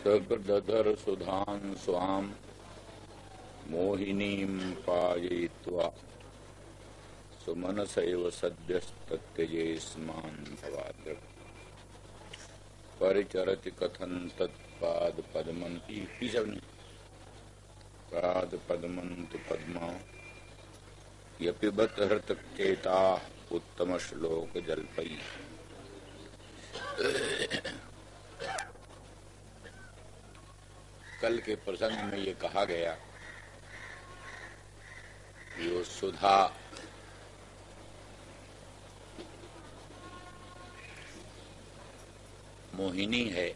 सकृदधर सुधां स्वां मोहिनीं पाययित्वा सुमनसैव सद्यस्तत्यजेस्मान् भवाद्र परिचरति कथं तत्पादपद्मं पादपद्मन्तु पद्मा यपिबत हृतचेताः उत्तमश्लोकजल्पैः। कल के प्रसंग में ये कहा गया कि वो सुधा मोहिनी है,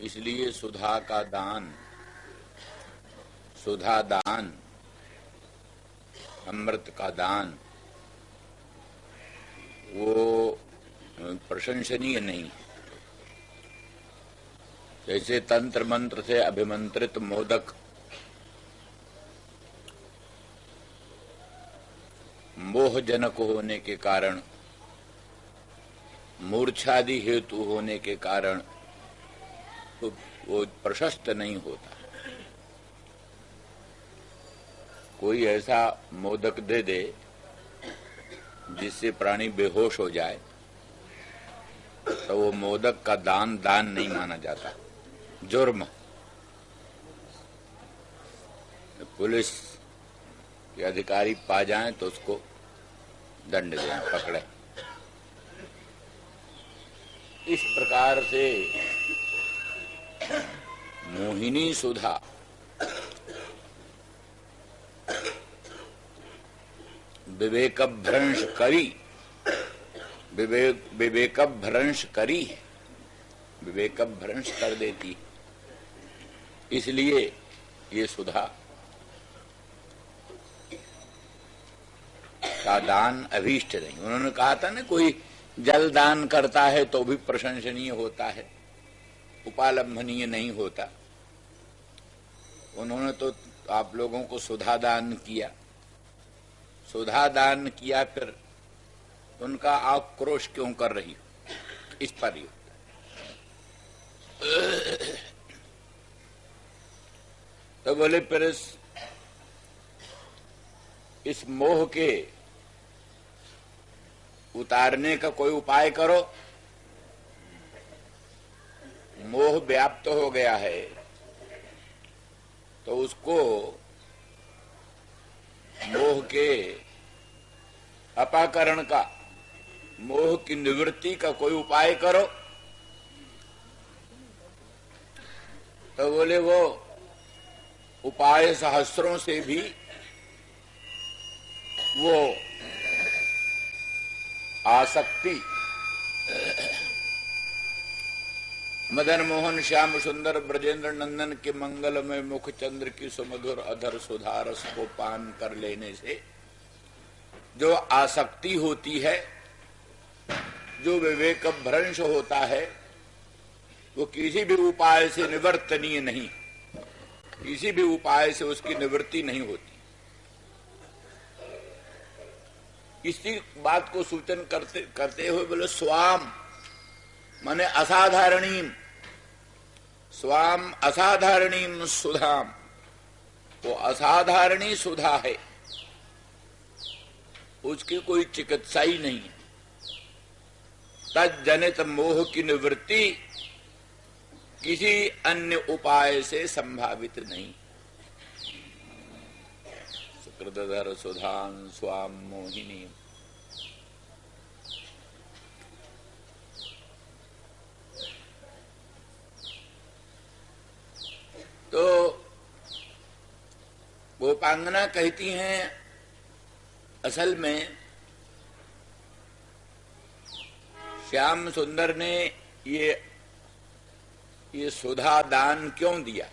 इसलिए सुधा का दान, सुधा दान, अमृत का दान वो प्रशंसनीय नहीं। जैसे तंत्र मंत्र से अभिमंत्रित मोदक मोहजनक होने के कारण, मूर्छादि हेतु होने के कारण वो प्रशस्त नहीं होता। कोई ऐसा मोदक दे दे जिससे प्राणी बेहोश हो जाए तो वो मोदक का दान दान नहीं माना जाता, जुर्म। पुलिस के अधिकारी पा जाएं तो उसको दंड दें, पकड़े। इस प्रकार से मोहिनी सुधा विवेक भ्रंश करी, विवेक भ्रंश करी है, विवेक भ्रंश कर देती। इसलिए ये सुधा का दान अभीष्ट नहीं। उन्होंने कहा था ना, कोई जल दान करता है तो भी प्रशंसनीय होता है, उपालंभनीय नहीं होता। उन्होंने तो आप लोगों को सुधा दान किया, सुधा दान किया, फिर उनका आक्रोश क्यों कर रही हो? इस पर ही तो बोले फिर इस मोह के उतारने का कोई उपाय करो। मोह व्याप्त हो गया है तो उसको, मोह के अपाकरण का, मोह की निवृत्ति का कोई उपाय करो। तो बोले वो उपाय सहस्रों से भी वो आसक्ति, मदन मोहन श्याम सुंदर ब्रजेंद्र नंदन के मंगलमय मुख चंद्र की सुमधुर अधर सुधारस को पान कर लेने से जो आसक्ति होती है, जो विवेक भ्रंश होता है, वो किसी भी उपाय से निवर्तनीय नहीं, किसी भी उपाय से उसकी निवृत्ति नहीं होती। इसी बात को सूचन करते हुए बोले स्वाम माने असाधारणीम, स्वाम असाधारणीम सुधाम, वो असाधारणी सुधा है, उसकी कोई चिकित्सा ही नहीं है। तज्जनित मोह की निवृत्ति किसी अन्य उपाय से संभावित नहीं। सुकृदधर सुधां स्वाम मोहिनी। तो गोपांगना कहती हैं, असल में श्याम सुंदर ने ये सुधा दान क्यों दिया?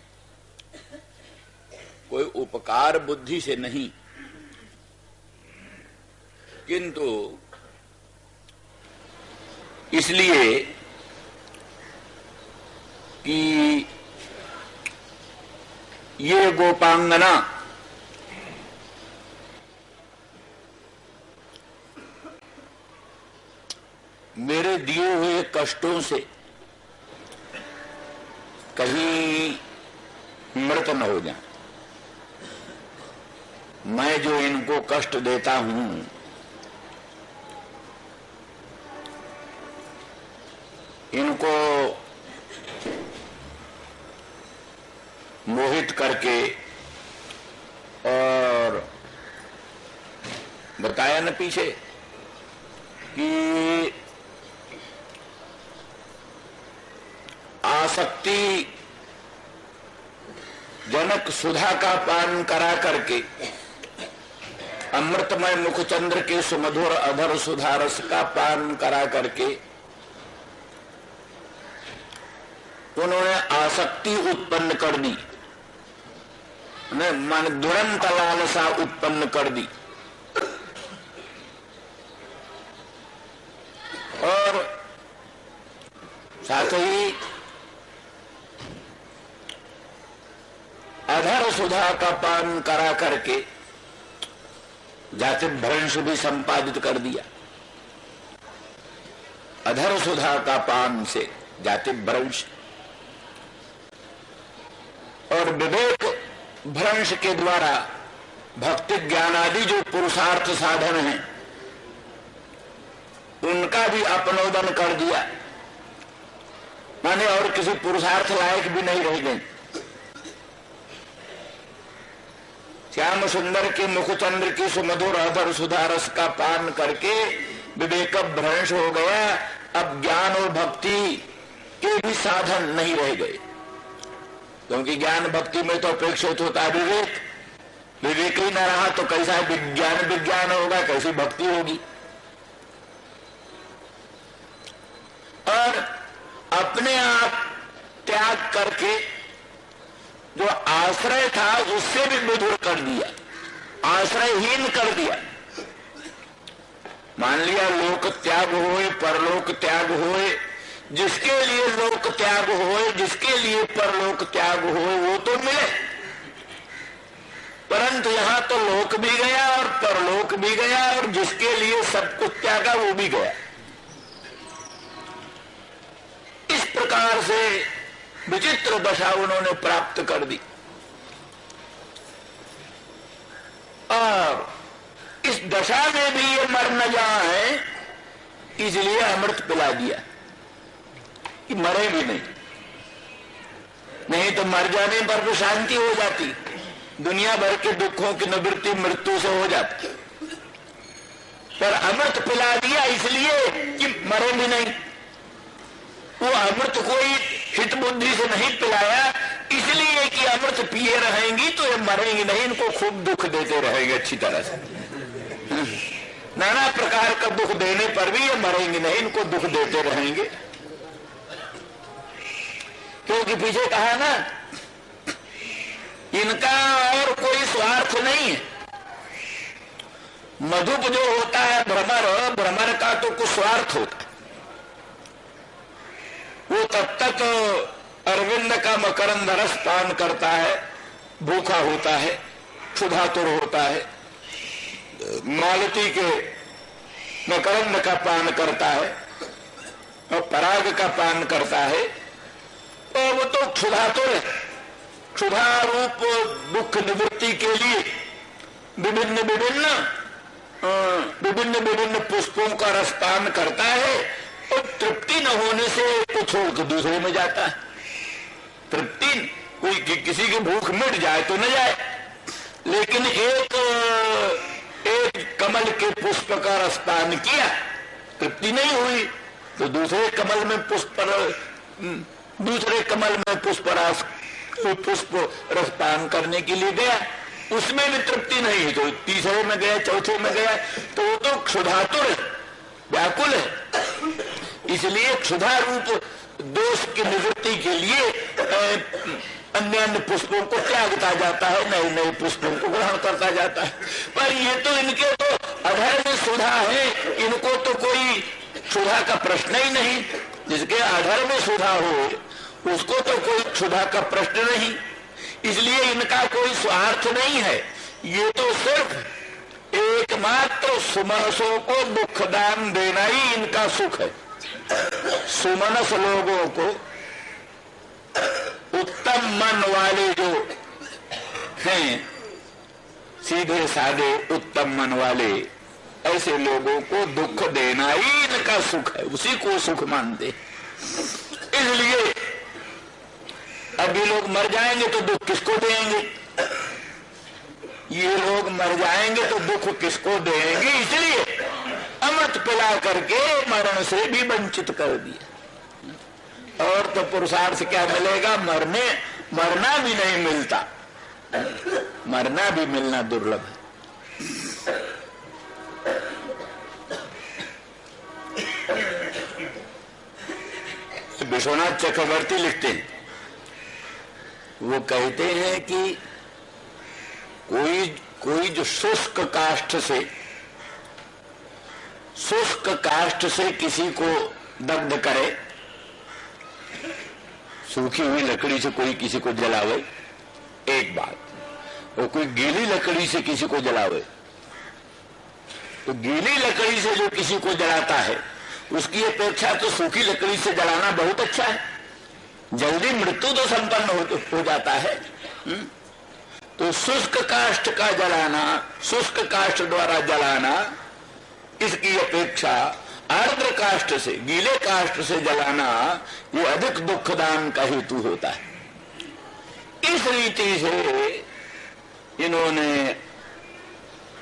कोई उपकार बुद्धि से नहीं, किंतु इसलिए कि ये गोपांगना मेरे दिए हुए कष्टों से कहीं मृत न हो जाए। मैं जो इनको कष्ट देता हूं, इनको मोहित करके, और बताया न पीछे कि आसक्ति जनक सुधा का पान करा करके, अमृतमय मुखचंद्र के सुमधुर अधर सुधा रस का पान करा करके उन्होंने आसक्ति उत्पन्न कर दी, मन दुरंत लालसा उत्पन्न कर दी, और साथ ही अधर सुधा का पान करा करके जाति भ्रंश भी संपादित कर दिया। अधर सुधा का पान से जाति भ्रंश और विवेक भ्रंश के द्वारा भक्ति ज्ञान आदि जो पुरुषार्थ साधन हैं उनका भी अपनोदन कर दिया, माने और किसी पुरुषार्थ लायक भी नहीं रह गए। श्याम सुंदर के मुखचंद्र की सुमधुर अधर सुधा रस का पान करके विवेक भ्रंश हो गया। अब ज्ञान और भक्ति के भी साधन नहीं रह गए, क्योंकि ज्ञान भक्ति में तो अपेक्षित होता है विवेक। विवेक ही न रहा तो कैसा विज्ञान विज्ञान होगा, कैसी भक्ति होगी। और अपने आप त्याग करके जो आश्रय था उससे भी विधुर कर दिया, आश्रयहीन कर दिया। मान लिया लोक त्याग होए, परलोक त्याग होए, जिसके लिए लोक त्याग होए, जिसके लिए परलोक त्याग होए वो तो मिले, परंतु यहां तो लोक भी गया और परलोक भी गया और जिसके लिए सब कुछ त्यागा वो भी गया। इस प्रकार से विचित्र दशा उन्होंने प्राप्त कर दी और इस दशा में भी ये मर न जाए इसलिए अमृत पिला दिया कि मरे भी नहीं, नहीं तो मर जाने पर भी शांति हो जाती, दुनिया भर के दुखों की निवृत्ति मृत्यु से हो जाती। पर अमृत पिला दिया इसलिए कि मरे भी नहीं। वो अमृत कोई हित बुद्धि से नहीं पिलाया, इसलिए कि अमृत पिए रहेंगी तो ये मरेंगी नहीं, इनको खूब दुख देते रहेंगे अच्छी तरह से। नाना प्रकार का दुख देने पर भी ये मरेंगे नहीं, इनको दुख देते रहेंगे। क्योंकि पीछे कहा ना, इनका और कोई स्वार्थ नहीं है। मधुप जो होता है भ्रमर, भ्रमर का तो कुछ स्वार्थ होता है। वो तब तक अरविंद का मकरंद रस पान करता है, भूखा होता है, क्षुधातुर होता है, मालती के मकरंद का पान करता है और पराग का पान करता है, और वो तो क्षुधातुर है। क्षुधा रूप दुख निवृत्ति के लिए विभिन्न विभिन्न पुष्पों का रस पान करता है और तृप्ति न होने से कुछ छोड़ के दूसरे में जाता है। तृप्ति कोई किसी की भूख मिट जाए तो न जाए, लेकिन एक कमल के पुष्प का रस पान किया, तृप्ति नहीं हुई तो दूसरे कमल में पुष्प रस पान करने के लिए गया, उसमें भी तृप्ति नहीं तो तीसरे में गया, चौथे में गया, तो वो तो क्षुधातुर है, व्याकुल है। इसलिए क्षुधा रूप दोष की निवृत्ति के लिए अन्य अन्य पुष्पों को त्यागता जाता है, नए नए पुष्पों को ग्रहण करता जाता है। पर ये तो इनके तो अधर में सुधा है, इनको तो कोई क्षुधा का प्रश्न ही नहीं। जिसके अधर में सुधा हो उसको तो कोई क्षुधा का प्रश्न नहीं, इसलिए इनका कोई स्वार्थ नहीं है। ये तो सिर्फ एकमात्र सुमनसों को दुखदान देना ही इनका सुख है। सुमनस लोगों को हैं सीधे साधे उत्तम मन वाले, ऐसे लोगों को दुख देना ही इनका सुख है, उसी को सुख मानते। इसलिए अभी लोग मर जाएंगे तो दुख किसको देंगे? ये लोग मर जाएंगे तो दुख किसको देंगे? इसलिए अमृत पिला करके मरण से भी वंचित कर दिया। और तो पुरुषार्थ से क्या मिलेगा? मरना भी नहीं मिलता, मरना भी मिलना दुर्लभ है। विश्वनाथ चक्रवर्ती लिखते हैं, वो कहते हैं कि कोई जो शुष्क काष्ठ से किसी को दग्ध करे, सूखी हुई लकड़ी से कोई किसी को जलावे एक बात, और कोई गीली लकड़ी से किसी को जलावे, तो गीली लकड़ी से जो किसी को जलाता है उसकी अपेक्षा तो सूखी लकड़ी से जलाना बहुत अच्छा है, जल्दी मृत्यु तो संपन्न हो जाता है। तो शुष्क काष्ठ का जलाना, शुष्क काष्ठ द्वारा जलाना, इसकी अपेक्षा आर्द्र काष्ठ से, गीले काष्ठ से जलाना ये अधिक दुखदान का हेतु होता है। इस रीति से इन्होंने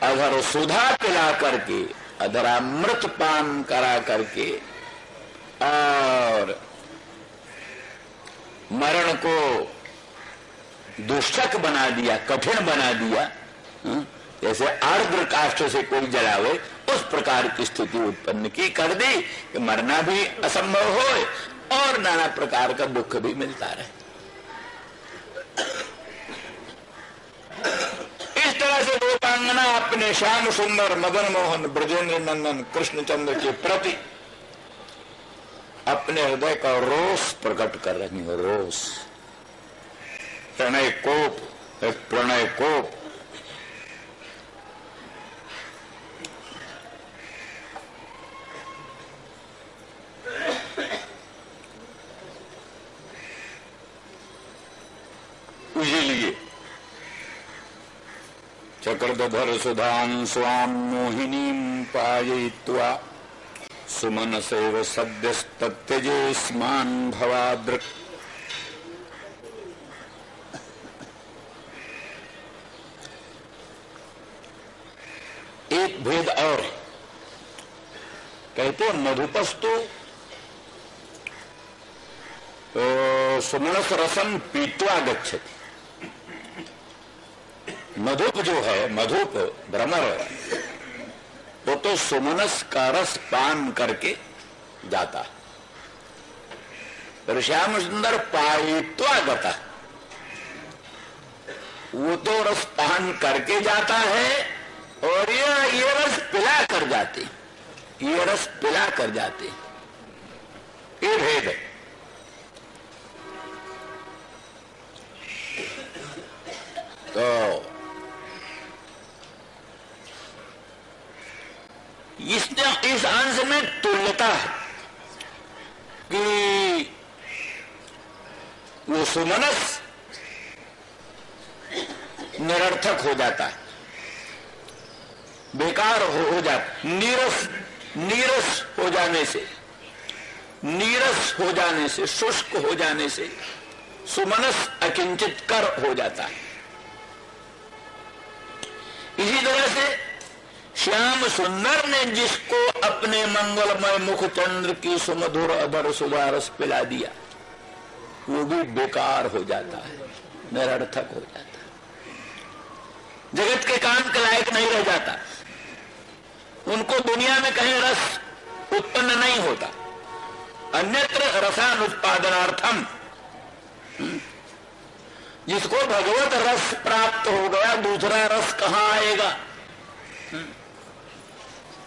अधर सुधा पिला करके, अधरामृत पान करा करके और मरण को दुष्टक बना दिया, कठिन बना दिया। जैसे आर्द्र काष्ठ से कोई जलावे, उस प्रकार की स्थिति उत्पन्न कर दी कि मरना भी असंभव हो और नाना प्रकार का दुख भी मिलता रहे। इस तरह से गोपांगना अपने श्याम सुंदर मदन मोहन ब्रजेंद्र नंदन कृष्णचंद्र के प्रति अपने हृदय का रोष प्रकट कर रही है। रोष, प्रणय कोप, एक प्रणय कोप। इसीलिए चक्रधर सुधां स्वाम मोहिनीं पाययित्वा सुमनसेव सद्यस्तत्यजे स्मान् भवादृक्। एक भेद और कहते मधुपस्तु सुमनस रसम पीत्वा गच्छति। मधुप जो है, मधुप भ्रमर, वो तो सुमनस का रस पान करके जाता है। पर श्याम सुंदर पायित्वा गता, वो तो रस पान करके जाता है और ये रस पिला कर जाते, ये रस पिला कर जाते। ये भेद है। तो इस अंश में तुल्यता है कि वो सुमनस निरर्थक हो जाता है, बेकार हो जाता, नीरस हो जाने से, नीरस हो जाने से, शुष्क हो जाने से सुमनस अकिंचित कर हो जाता है। इसी तरह से श्याम सुंदर ने जिसको अपने मंगलमय मुख चंद्र की सुमधुर अधर सुधारस पिला दिया, वो भी बेकार हो जाता है, निरर्थक हो जाता है, जगत के काम के लायक नहीं रह जाता। उनको दुनिया में कहीं रस उत्पन्न नहीं होता। अन्यत्र रसानुत्पादनार्थम, जिसको भगवत रस प्राप्त हो गया, दूसरा रस कहां आएगा?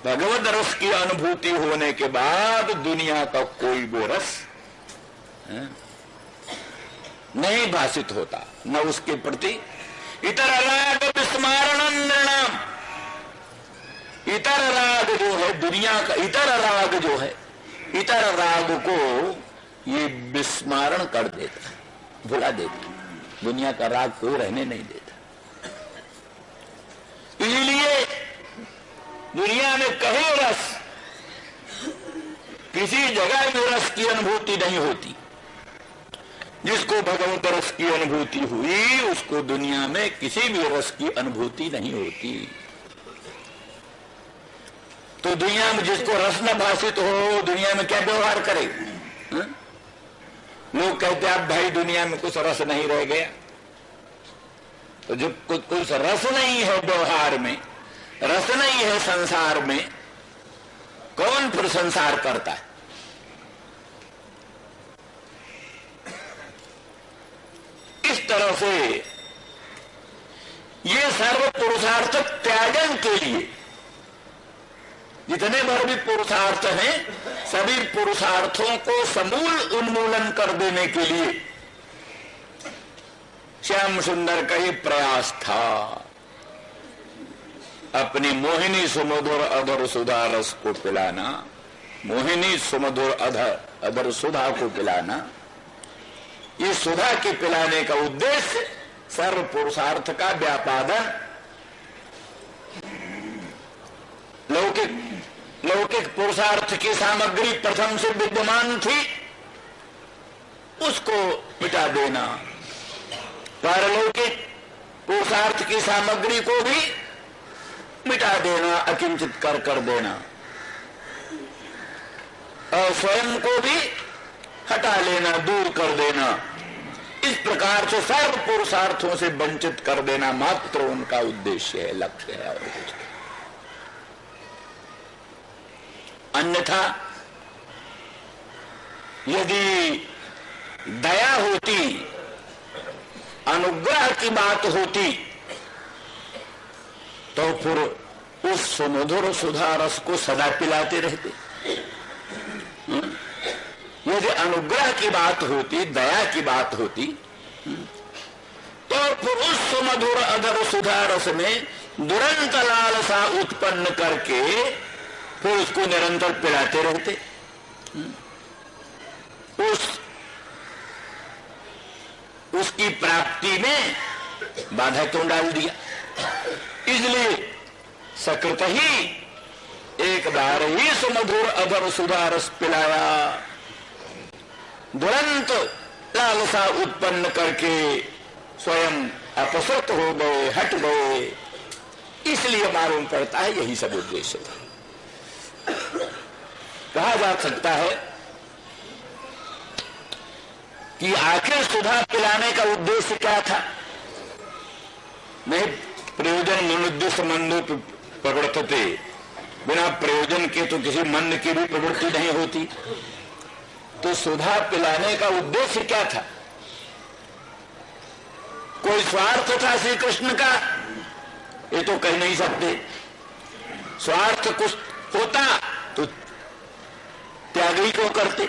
भगवत रस की अनुभूति होने के बाद दुनिया का कोई भी रस नहीं भाषित होता, न उसके प्रति इतर राग विस्मारण नृणाम। इतर राग जो है दुनिया का, इतर राग जो है, इतर राग को ये विस्मारण कर देता है, भुला देता है। दुनिया का राग कोई रहने नहीं देता। दुनिया में कहीं रस, किसी जगह भी रस की अनुभूति नहीं होती। जिसको भगवत रस की अनुभूति हुई उसको दुनिया में किसी भी रस की अनुभूति नहीं होती। तो दुनिया में जिसको रस न भाषित हो, दुनिया में क्या व्यवहार करे? लोग कहते हैं अब भाई दुनिया में कुछ रस नहीं रह गया। तो जब कुछ रस नहीं है व्यवहार में, रस नहीं है संसार में, कौन फिर संसार करता है? इस तरह से ये सर्व पुरुषार्थ त्यागन के लिए जितने भर भी पुरुषार्थ हैं, सभी पुरुषार्थों को समूल उन्मूलन कर देने के लिए श्याम सुंदर का ये प्रयास था। अपनी मोहिनी सुमधुर अधर सुधा रस को पिलाना, मोहिनी सुमधुर अधर सुधा को पिलाना, इस सुधा के पिलाने का उद्देश्य सर्व पुरुषार्थ का व्यापादन। लौकिक पुरुषार्थ की सामग्री प्रथम से विद्यमान थी, उसको मिटा देना, पारलौकिक पुरुषार्थ की सामग्री को भी मिटा देना, अकिंचित कर देना, और स्वयं को भी हटा लेना, दूर कर देना। इस प्रकार से सर्व पुरुषार्थों से वंचित कर देना मात्र उनका उद्देश्य है, लक्ष्य है, और कुछ। अन्यथा यदि दया होती, अनुग्रह की बात होती, तो फिर उस सुमधुर सुधा रस को सदा पिलाते रहते। यदि अनुग्रह की बात होती, दया की बात होती, तो फिर उस सुमधुर अधर सुधा रस में दुरंत लालसा उत्पन्न करके फिर उसको निरंतर पिलाते रहते। उसकी प्राप्ति में बाधा क्यों डाल दिया? इसलिए सकृत ही एक बार ही सुमधुर अधर सुधा रस पिलाया, दुरंत लालसा उत्पन्न करके स्वयं अपसृत हो गए, हट गए। इसलिए मालूम पड़ता है यही सब उद्देश्य था। कहा जा सकता है कि आखिर सुधा पिलाने का उद्देश्य क्या था? नहीं, प्रयोजन मनुद्देश्य मंदो प्रवर्तते, बिना प्रयोजन के तो किसी मन की भी प्रवृत्ति नहीं होती। तो सुधा पिलाने का उद्देश्य क्या था? कोई स्वार्थ था श्री कृष्ण का? ये तो कह नहीं सकते। स्वार्थ कुछ होता तो त्याग ही क्यों करते?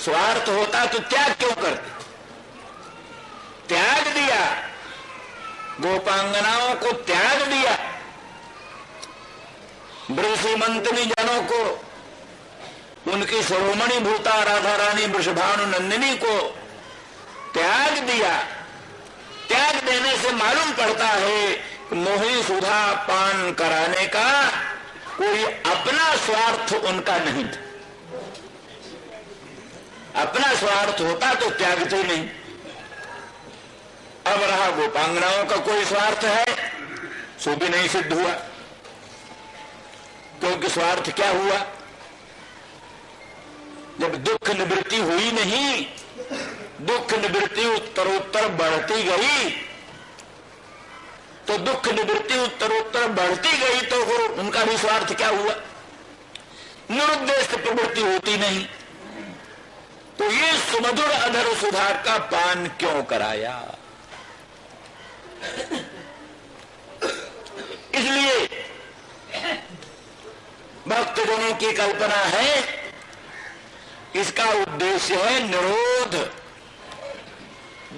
स्वार्थ होता तो त्याग क्यों करते? त्याग दिया, गोपांगनाओं को त्याग दिया, ब्रज सीमंतनी जनों को, उनकी शिरोमणि भूता राधा रानी वृषभानु नंदिनी को त्याग दिया। त्याग देने से मालूम पड़ता है मोहिनी सुधा पान कराने का कोई अपना स्वार्थ उनका नहीं था। अपना स्वार्थ होता तो त्यागते नहीं। अब रहा गोपांगनाओं का कोई स्वार्थ है, सो भी नहीं सिद्ध हुआ। क्योंकि स्वार्थ क्या हुआ? जब दुख निवृत्ति हुई नहीं, दुख निवृत्ति उत्तरोत्तर बढ़ती गई, तो दुख निवृत्ति उत्तरोत्तर बढ़ती गई तो फिर उनका भी स्वार्थ क्या हुआ? निरुद्देश्य प्रवृत्ति होती नहीं। तो ये सुमधुर अधर सुधा का पान क्यों कराया? इसलिए भक्तजनों की कल्पना है, इसका उद्देश्य है निरोध,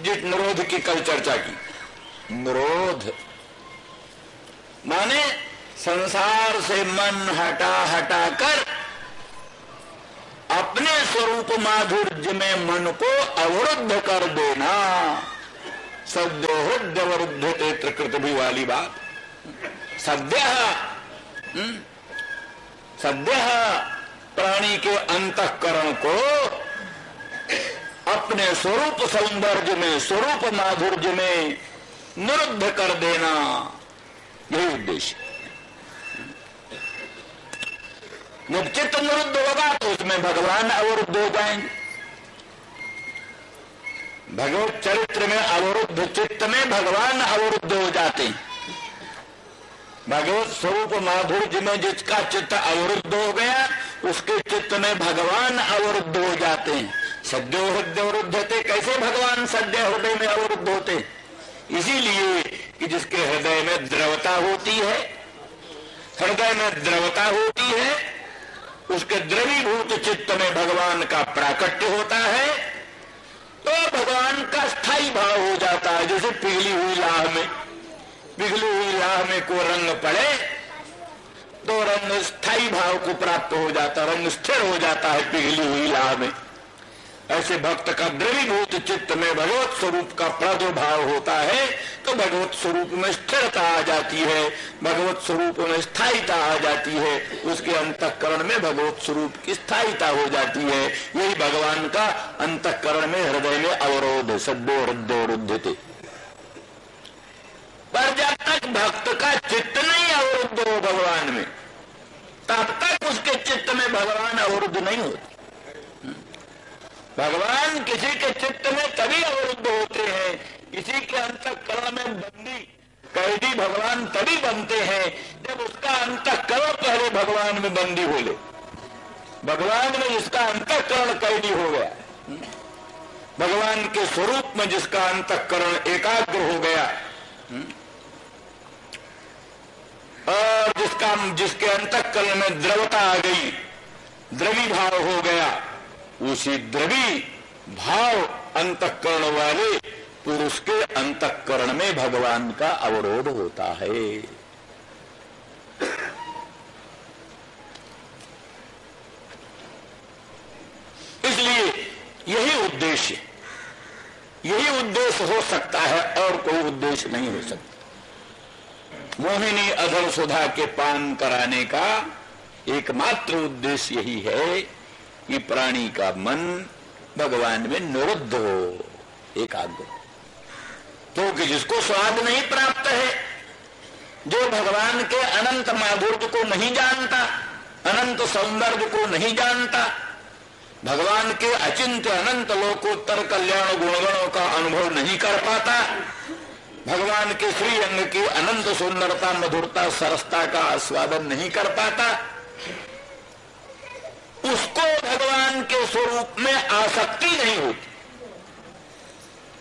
जिस निरोध की कल चर्चा की। निरोध माने संसार से मन हटा हटा कर अपने स्वरूप माधुर्य में मन को अवरुद्ध कर देना। सद्यो हृदय अवरुद्ध कृत भी वाली बात। सद्य सद्य प्राणी के अंतःकरण को अपने स्वरूप सौंदर्य में, स्वरूप माधुर्य में निरुद्ध कर देना, यही उद्देश्य। जब चित्त निरुद्ध होगा तो उसमें भगवान अवरुद्ध हो जाएंगे। भगवत चरित्र में अवरुद्ध चित्त में भगवान अवरुद्ध हो जाते हैं। भगवत स्वरूप माधुर्य में जिसका चित्त अवरुद्ध हो गया उसके चित्त में भगवान अवरुद्ध हो जाते हैं। सद्यो हृदय अवरुद्धते, कैसे भगवान सद्य हृदय में अवरुद्ध होते? इसीलिए कि जिसके हृदय में द्रवता होती है, हृदय में द्रवता होती है, उसके द्रवीभूत चित्त में भगवान का प्राकट्य होता है, तो भगवान का स्थायी भाव हो जाता है। जैसे पिघली हुई लाह में, पिघली हुई लाह में को रंग पड़े तो रंग स्थायी भाव को प्राप्त हो जाता, रंग स्थिर हो जाता है पिघली हुई लाह में। ऐसे भक्त का द्रवीभूत चित्त में भगवत स्वरूप का प्रादुर्भाव होता है तो भगवत स्वरूप में स्थिरता आ जाती है, भगवत स्वरूप में स्थायीता आ जाती है, उसके अंतःकरण में भगवत स्वरूप की स्थायीता हो जाती है। यही भगवान का अंतःकरण में, हृदय में अवरोध, सद्यो हृदय अवरुद्धते। पर जब तक भक्त का चित्त नहीं अवरुद्ध हो भगवान में, तब तक उसके चित्त में भगवान अवरुद्ध नहीं होते। भगवान किसी के चित्त में तभी अवरुद्ध होते हैं, किसी के अंतःकरण में बंदी, कैदी भगवान तभी बनते हैं जब उसका अंतःकरण पहले भगवान में बंदी हो ले। भगवान में जिसका अंतःकरण कैदी हो गया, भगवान के स्वरूप में जिसका अंतःकरण एकाग्र हो गया और जिसके अंतःकरण में द्रवता आ गई, द्रवी भाव हो गया, उसी द्रवी भाव अंतःकरण वाले पुरुष के अंतःकरण में भगवान का अवरोध होता है। इसलिए यही उद्देश्य हो सकता है और कोई उद्देश्य नहीं हो सकता। मोहिनी अधर सुधा के पान कराने का एकमात्र उद्देश्य यही है कि प्राणी का मन भगवान में निरुद्ध हो, एकाग्र। क्योंकि जिसको स्वाद नहीं प्राप्त है, जो भगवान के अनंत माधुर्य को नहीं जानता, अनंत सौंदर्य को नहीं जानता, भगवान के अचिंत्य अनंत लोकोत्तर कल्याण गुणगणों का अनुभव नहीं कर पाता, भगवान के श्री अंग की अनंत सुंदरता, मधुरता, सरसता का आस्वादन नहीं कर पाता, उसको भगवान के स्वरूप में आसक्ति नहीं होती।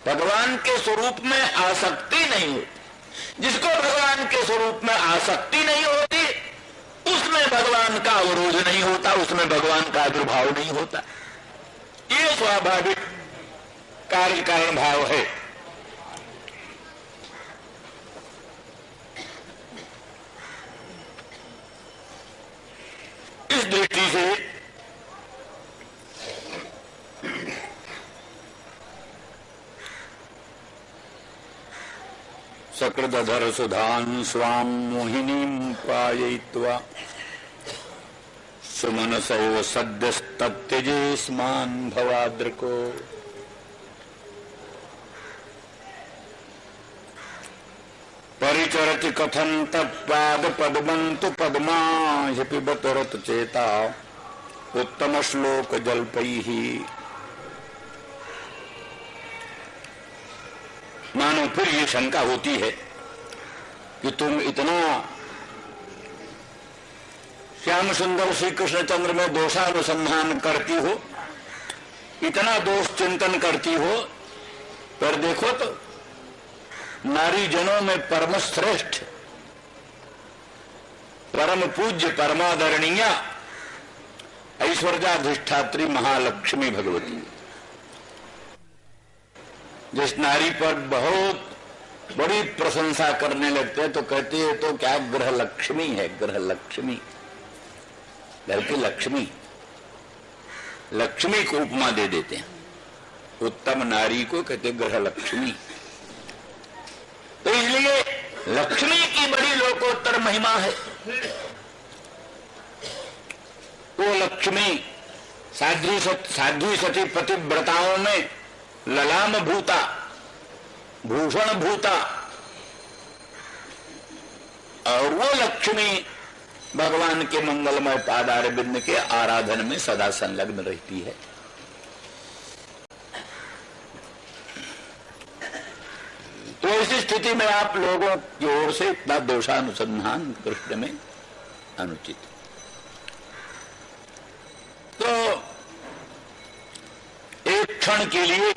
भगवान के स्वरूप में आसक्ति नहीं होती। जिसको भगवान के स्वरूप में आसक्ति नहीं होती उसमें भगवान का अवरोध नहीं होता, उसमें भगवान का आविर्भाव नहीं होता। ये स्वाभाविक कार्य कारण भाव है। इस दृष्टि से सकृदधर सुधान स्वाम मोहिनीं पाययित्वा सुमनसो सद्यस्तत्यजे स्मान् भवाद्रको। परिचरति कथं तत्पाद पद्मन्तु पद्मा हि पिबत रतचेता उत्तम श्लोक जल्पैः। मानो फिर ये शंका होती है कि तुम इतना श्याम सुंदर श्री कृष्णचंद्र में दोषानुसंधान करती हो, इतना दोष चिंतन करती हो, पर देखो तो नारी जनों में परम श्रेष्ठ, परम पूज्य, परमादरणीय ऐश्वर्याधिष्ठात्री महालक्ष्मी भगवती, जिस नारी पर बहुत बड़ी प्रशंसा करने लगते हैं तो कहते हैं तो क्या ग्रह लक्ष्मी है, ग्रह लक्ष्मी, घर की लक्ष्मी, लक्ष्मी को उपमा दे देते हैं। उत्तम नारी को कहते ग्रह लक्ष्मी। तो इसलिए लक्ष्मी की बड़ी लोकोत्तर महिमा है। वो लक्ष्मी साध्वी सती पतिव्रताओं में ललाम भूता, भूषण भूता, और वो लक्ष्मी भगवान के मंगलमय पादार बिंद के आराधन में सदा संलग्न रहती है। तो इस स्थिति में आप लोगों की ओर से इतना दोषानुसंधान कृष्ण में अनुचित। तो एक क्षण के लिए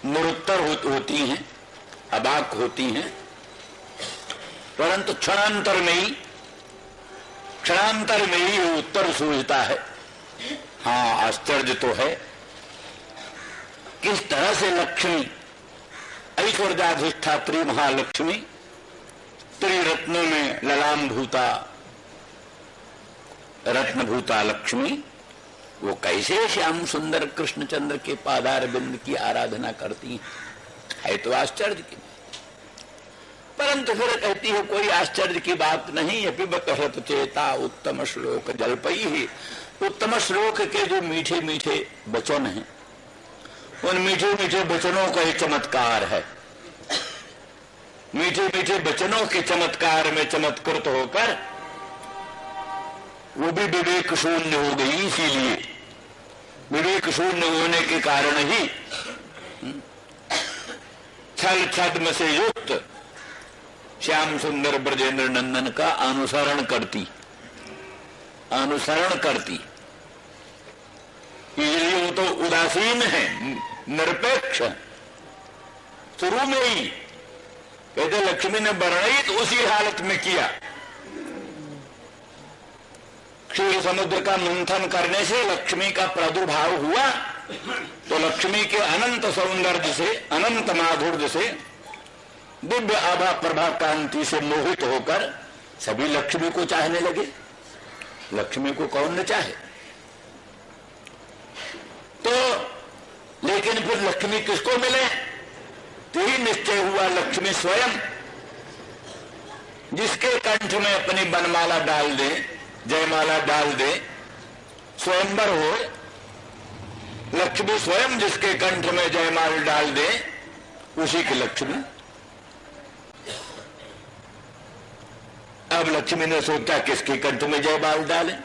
निरुत्तर होती हैं, अबाक होती हैं, परंतु क्षणांतर में ही उत्तर सूझता है। हाँ, आश्चर्य तो है किस तरह से लक्ष्मी, ऐश्वर्याधिष्ठात्री महालक्ष्मी, त्रिरत्नों में ललाम भूता, रत्न भूता लक्ष्मी, वो कैसे श्याम सुंदर कृष्णचंद्र के पादार बिंद की आराधना करती है तो आश्चर्य की। परंतु फिर कहती है कोई आश्चर्य की बात नहीं। पिबत हृत चेता उत्तम श्लोक जलपई ही, उत्तम श्लोक के जो मीठे मीठे वचन हैं, उन मीठे मीठे वचनों का एक चमत्कार है। मीठे मीठे वचनों के चमत्कार में चमत्कृत होकर वो भी विवेक शून्य हो गई। इसीलिए विवेक शून्य होने के कारण ही छल छद्म से युक्त श्याम सुंदर ब्रजेंद्र नंदन का अनुसरण करती। इसलिए वो तो उदासीन है, निरपेक्ष। शुरू में ही कहते लक्ष्मी ने वर्णित उसी हालत में किया। क्षीर समुद्र का मंथन करने से लक्ष्मी का प्रादुर्भाव हुआ, तो लक्ष्मी के अनंत सौंदर्य से, अनंत माधुर्य से, दिव्य आभा प्रभा कांति से मोहित होकर सभी लक्ष्मी को चाहने लगे। लक्ष्मी को कौन न चाहे। तो लेकिन फिर लक्ष्मी किसको मिले, तो ही निश्चय हुआ लक्ष्मी स्वयं, जिसके कंठ में अपनी बनमाला डाल दे, जयमाला डाल दे, स्वयंवर हो। लक्ष्मी स्वयं जिसके कंठ में जयमाल डाल दे, उसी की लक्ष्मी। अब लक्ष्मी ने सोचा किसके कंठ में जयमाल डालें,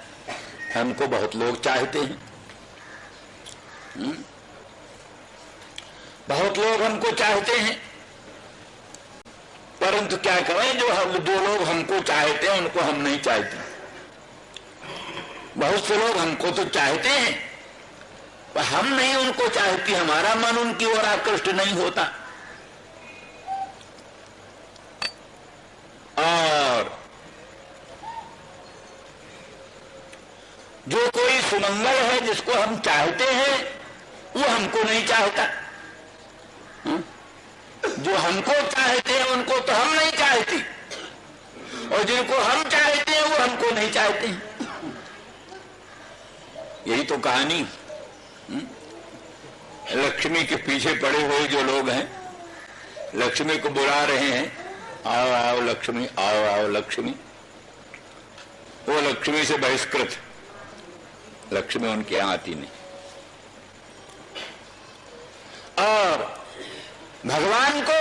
हमको बहुत लोग चाहते हैं। बहुत लोग हमको चाहते हैं, परंतु क्या करें, जो लोग हमको चाहते हैं उनको हम नहीं चाहते। बहुत से लोग हमको तो चाहते हैं पर हम नहीं उनको चाहती, हमारा मन उनकी ओर आकृष्ट नहीं होता। और जो कोई सुमंगल है जिसको हम चाहते हैं वो हमको नहीं चाहता। जो हमको चाहते हैं उनको तो हम नहीं चाहती, और जिनको हम चाहते हैं वो हमको नहीं चाहते हैं। यही तो कहानी। लक्ष्मी के पीछे पड़े हुए जो लोग हैं, लक्ष्मी को बुला रहे हैं, आओ आओ लक्ष्मी, आओ आओ लक्ष्मी। वो लक्ष्मी से बहिष्कृत, लक्ष्मी उनके यहां आती नहीं। और भगवान को